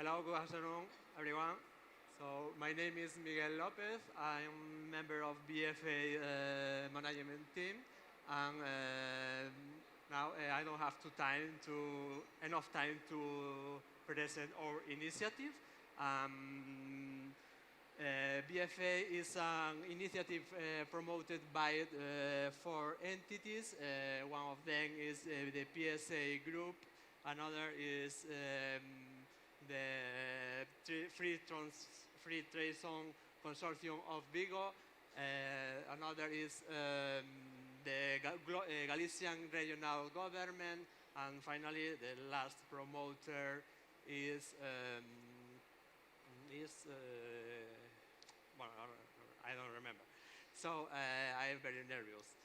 Hello, good afternoon, everyone. So my name is Miguel Lopez. I'm a member of BFA management team, and now I don't have enough time to present our initiative. BFA is an initiative promoted by four entities. One of them is the PSA Group. Another is the Free Trade Zone Consortium of Vigo. Another is the Galician Regional Government. And finally, the last promoter is well, I don't remember. So I'm very nervous.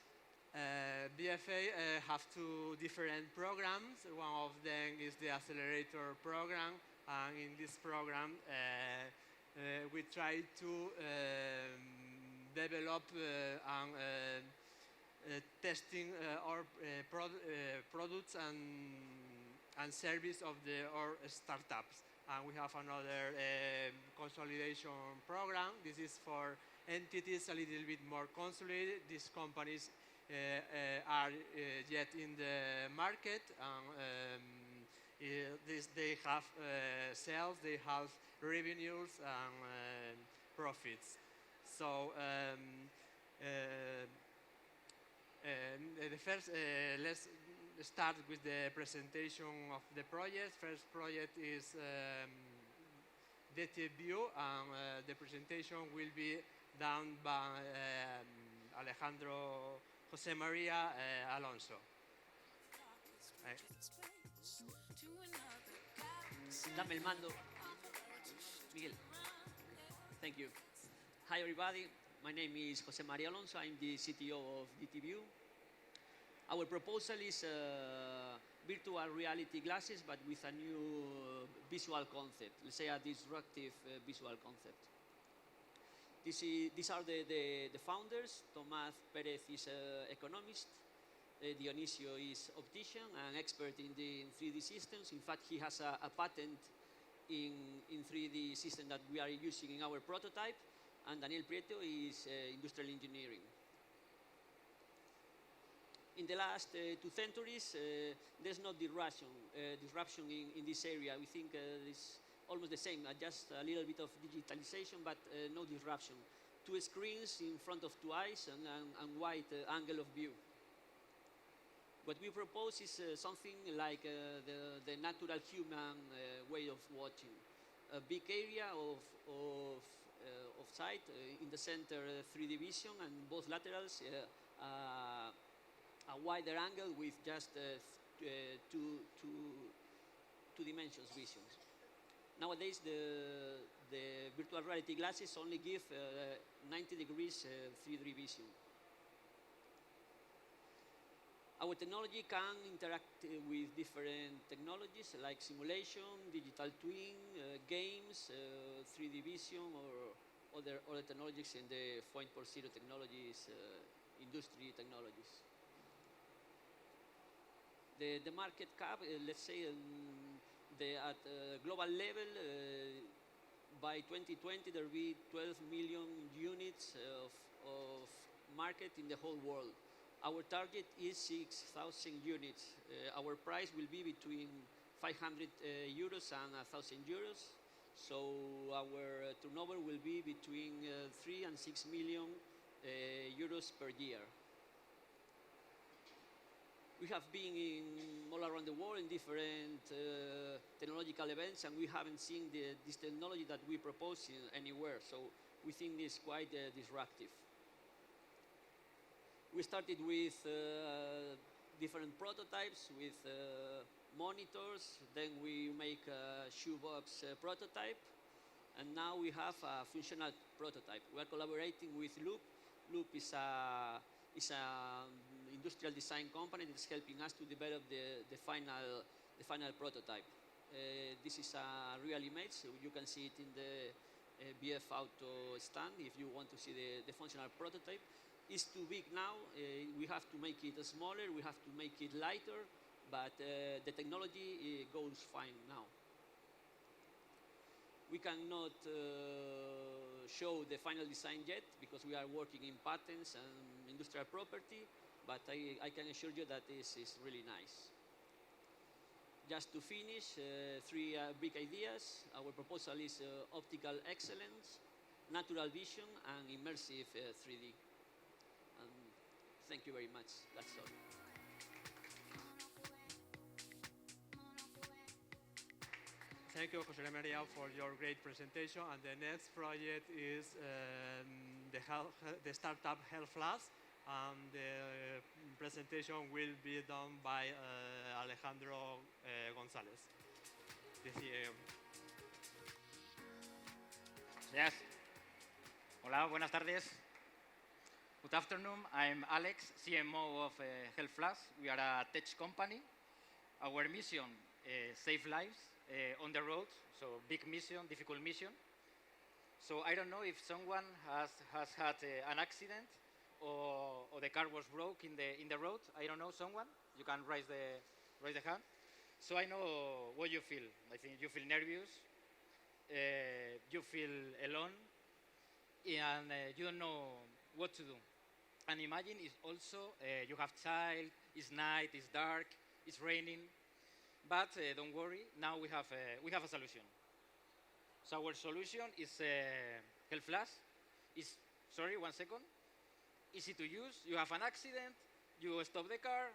BFA have two different programs. One of them is the accelerator program, and in this program we try to develop and testing our products and service of our startups. And we have another consolidation program. This is for entities a little bit more consolidated. These companies are yet in the market, and they have sales, they have revenues and profits. So the first, let's start with the presentation of the project. First project is DTView, and the presentation will be done by Alejandro José María Alonso. Dame el mando. Miguel. Thank you. Hi everybody, my name is José María Alonso. I'm the CTO of DTView. Our proposal is virtual reality glasses, but with a new visual concept, let's say a disruptive visual concept. These are the founders. Tomás Pérez is an economist. Dionisio is optician and expert in 3D systems. In fact, he has a patent in 3D system that we are using in our prototype. And Daniel Prieto is industrial engineering. In the last 2 centuries, there's no disruption in this area. We think it's almost the same, just a little bit of digitalization, but no disruption. 2 screens in front of 2 eyes and wide angle of view. What we propose is something like the natural human way of watching. A big area of sight, in the center 3D vision, and both laterals a wider angle with just two dimensions visions. Nowadays, the virtual reality glasses only give 90 degrees 3D vision. Our technology can interact with different technologies like simulation, digital twin, games, 3D vision, or other technologies in the 4.0 technologies, industry technologies. The market cap, let's say, at global level, by 2020 there will be 12 million units of market in the whole world. Our target is 6,000 units. Our price will be between 500 euros and 1,000 euros. So our turnover will be between 3 and 6 million euros per year. We have been all around the world in different technological events, and we haven't seen this technology that we propose anywhere. So we think it's quite disruptive. We started with different prototypes with monitors. Then we make a shoebox prototype, and now we have a functional prototype. We are collaborating with Loop. Loop is an industrial design company that is helping us to develop the final prototype. This is a real image, so you can see it in the BF Auto stand if you want to see the functional prototype. It's too big now. We have to make it smaller, we have to make it lighter, but the technology goes fine now. We cannot show the final design yet because we are working in patents and industrial property, but I can assure you that this is really nice. Just to finish, three big ideas. Our proposal is optical excellence, natural vision, and immersive 3D. And thank you very much. That's all. Thank you, José María, for your great presentation. And the next project is the startup Health Plus. The presentation will be done by Alejandro González. Yes. Hola, buenas tardes. Good afternoon. I'm Alex, CMO of Health Plus. We are a tech company. Our mission, save lives on the road. So big mission, difficult mission. So I don't know if someone has had an accident or the car was broke in the road. I don't know someone. You can raise the hand. So I know what you feel. I think you feel nervous. You feel alone, and you don't know what to do. And imagine it's also you have child. It's night. It's dark. It's raining. But don't worry. Now we have a solution. So our solution is Health Plus. Sorry, 1 second. Easy to use. You have an accident. You stop the car.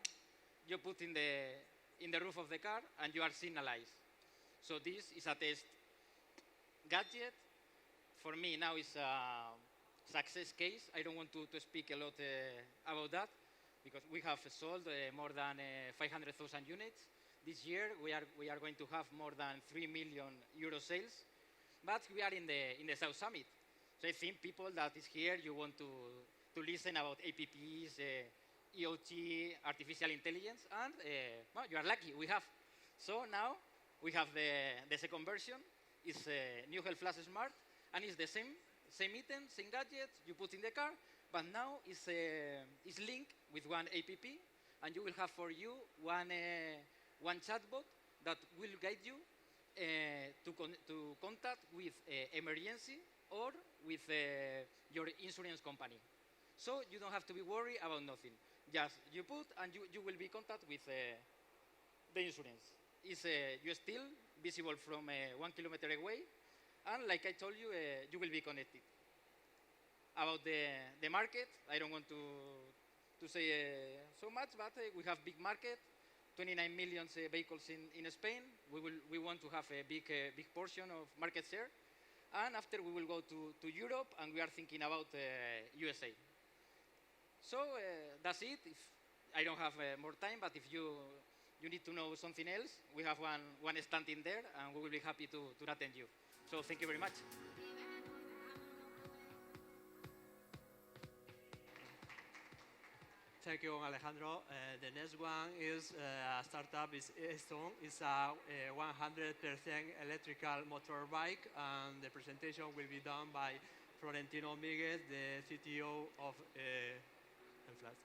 You put in the roof of the car, and you are signalized. So this is a test gadget. For me now is a success case. I don't want to speak a lot about that because we have sold more than 500,000 units. This year we are going to have more than 3 million euro sales. But we are in the South Summit. So I think people that is here, you want to listen about APPs, EOT, artificial intelligence, and well, you are lucky, we have. So now we have the second version. It's new Health Plus Smart, and it's the same item, same gadget you put in the car, but now it's linked with one APP, and you will have for you one chatbot that will guide you to contact with emergency or with your insurance company. So you don't have to be worried about nothing. Just you put and you will be in contact with the insurance. You're still visible from 1 kilometer away, and like I told you, you will be connected. About the market, I don't want to say so much, but we have big market, 29 million vehicles in Spain. We want to have a big portion of market share, and after we will go to Europe, and we are thinking about USA. So that's it. If I don't have more time, but if you need to know something else, we have one stand in there, and we will be happy to attend you. So thank you very much. Thank you, Alejandro. The next one is a startup. Is Stone. It's a 100% electrical motorbike, and the presentation will be done by Florentino Miguel, the CTO of Enflas.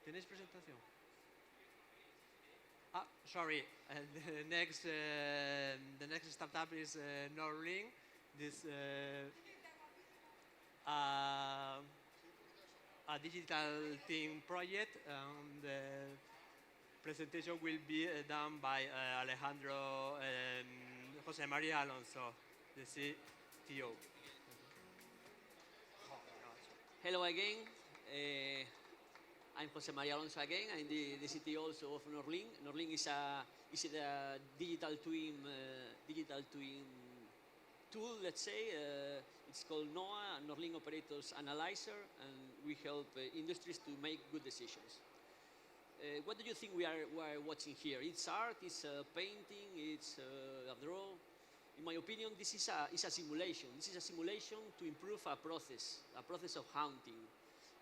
¿Tenéis presentación? Sorry. The next startup is Norlink. This a digital team project. The presentation will be done by Alejandro and José María Alonso, the CTO. Hello again. I'm José María Alonso again. I'm the CTO also of Norlink. Norlink is a digital twin tool, let's say. It's called NOAA, Norlink Operators Analyzer, and we help industries to make good decisions. What do you think we are watching here? It's art, it's painting, it's a draw. In my opinion, this is a simulation. This is a simulation to improve a process of hunting.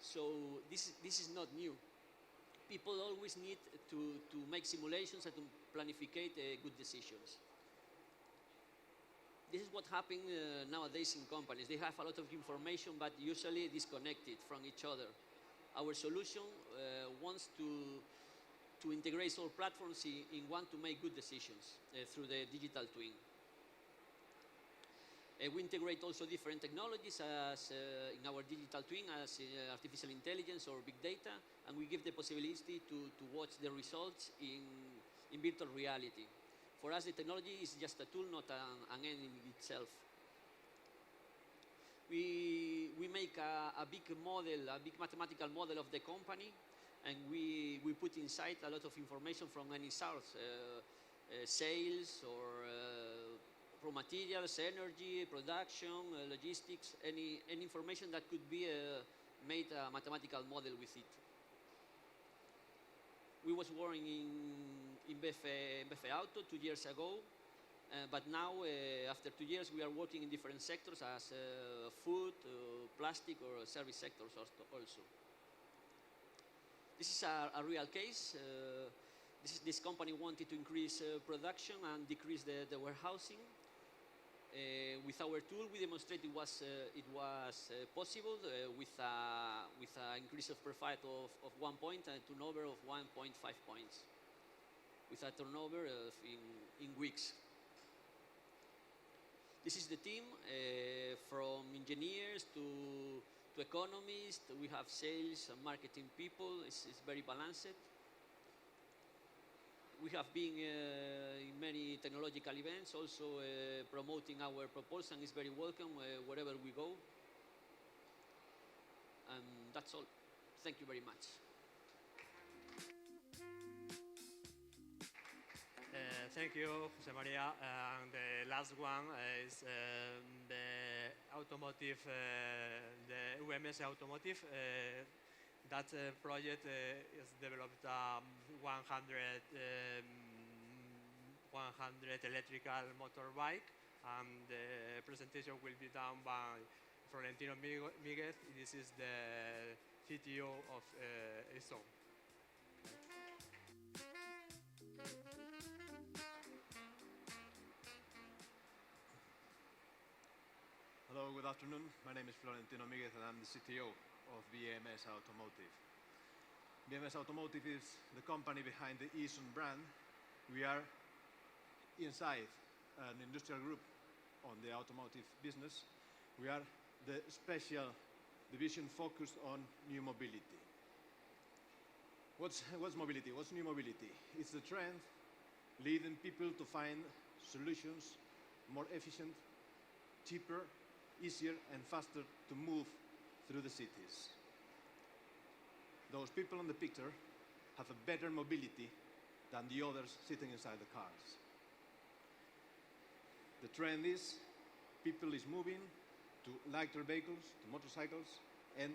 So this is not new. People always need to make simulations and to planificate good decisions. This is what happens nowadays in companies. They have a lot of information, but usually disconnected from each other. our solution wants to integrate all platforms in one to make good decisions through the digital twin. We integrate also different technologies as in our digital twin as artificial intelligence or big data, and we give the possibility to watch the results in virtual reality. For us, the technology is just a tool, not an end in itself. We make a big model, a big mathematical model of the company, and we put inside a lot of information from any source, sales or raw materials, energy, production, logistics, any information that could be made a mathematical model with it. We was working in BF Auto 2 years ago, but now, after 2 years, we are working in different sectors as food, plastic, or service sectors also. This is a real case. This company wanted to increase production and decrease the warehousing. With our tool, we demonstrated it was possible with an increase of profit of 1 point and a turnover of 1.5 points, with a turnover in weeks. This is the team, from engineers to economists. We have sales and marketing people. It's very balanced. We have been in many technological events, also promoting our proposal, and is very welcome wherever we go. And that's all. Thank you very much. Thank you, Jose Maria. And the last one is the automotive, the UMS Automotive. That project is developed 100 electrical motorbike, and the presentation will be done by Florentino Miguez. This is the CTO of ESON. Hello, good afternoon. My name is Florentino Miguez and I'm the CTO of BMS Automotive. BMS Automotive is the company behind the ESON brand. We are inside an industrial group on the automotive business. We are the special division focused on new mobility. What's mobility? What's new mobility? It's the trend leading people to find solutions more efficient, cheaper, easier and faster to move through the cities. Those people in the picture have a better mobility than the others sitting inside the cars. The trend is people is moving to lighter vehicles, to motorcycles, and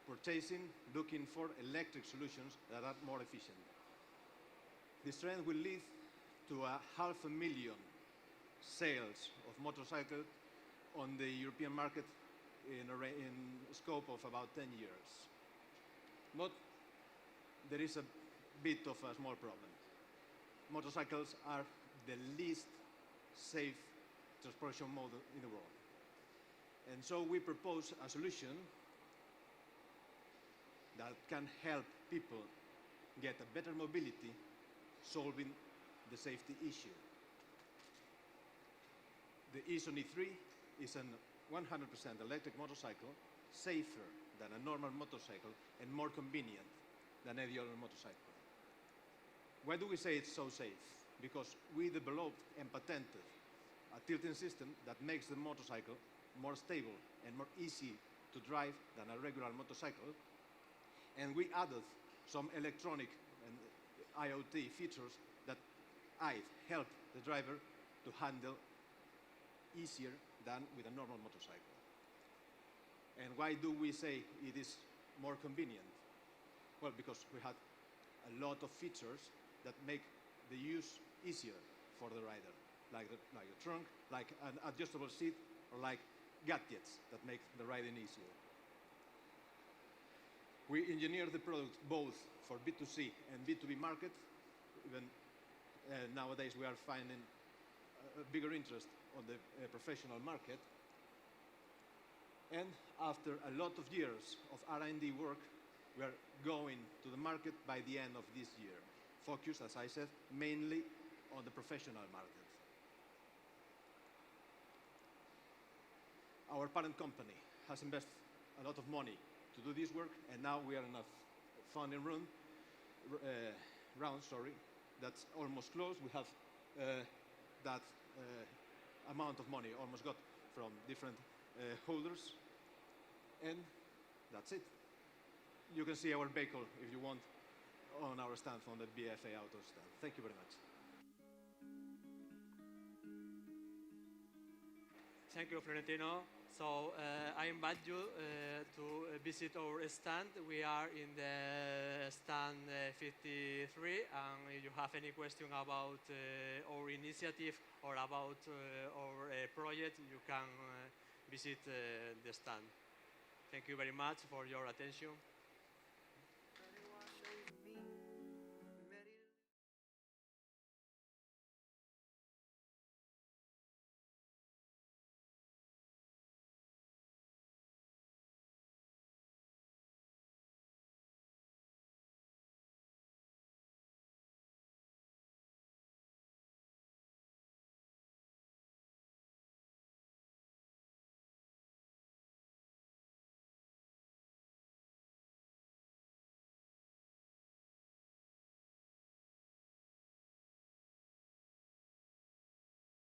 purchasing, looking for electric solutions that are more efficient. This trend will lead to 500,000 sales of motorcycles on the European market in scope of about 10 years. But there is a bit of a small problem. Motorcycles are the least safe transportation mode in the world. And so we propose a solution that can help people get a better mobility, solving the safety issue. The ESON E3 is a 100% electric motorcycle, safer than a normal motorcycle and more convenient than any other motorcycle. Why do we say it's so safe? Because we developed and patented a tilting system that makes the motorcycle more stable and more easy to drive than a regular motorcycle. And we added some electronic and IoT features that help the driver to handle easier than with a normal motorcycle. And why do we say it is more convenient? Well, because we had a lot of features that make the use easier for the rider, like a trunk, like an adjustable seat, or like gadgets that make the riding easier. We engineer the product both for B2C and B2B market. Even nowadays we are finding a bigger interest on the professional market. And after a lot of years of R&D work, We are going to the market by the end of this year. Focused, as I said, mainly on the professional market. Our parent company has invested a lot of money to do this work, and now we are in a funding round, that's almost closed. We have that amount of money almost got from different holders, and that's it. You can see our vehicle, if you want, on our stand, on the BFA Auto stand. Thank you very much. Thank you, Florentino. So I invite you to visit our stand. We are in the stand 53, and if you have any question about our initiative or about our project, you can visit the stand. Thank you very much for your attention.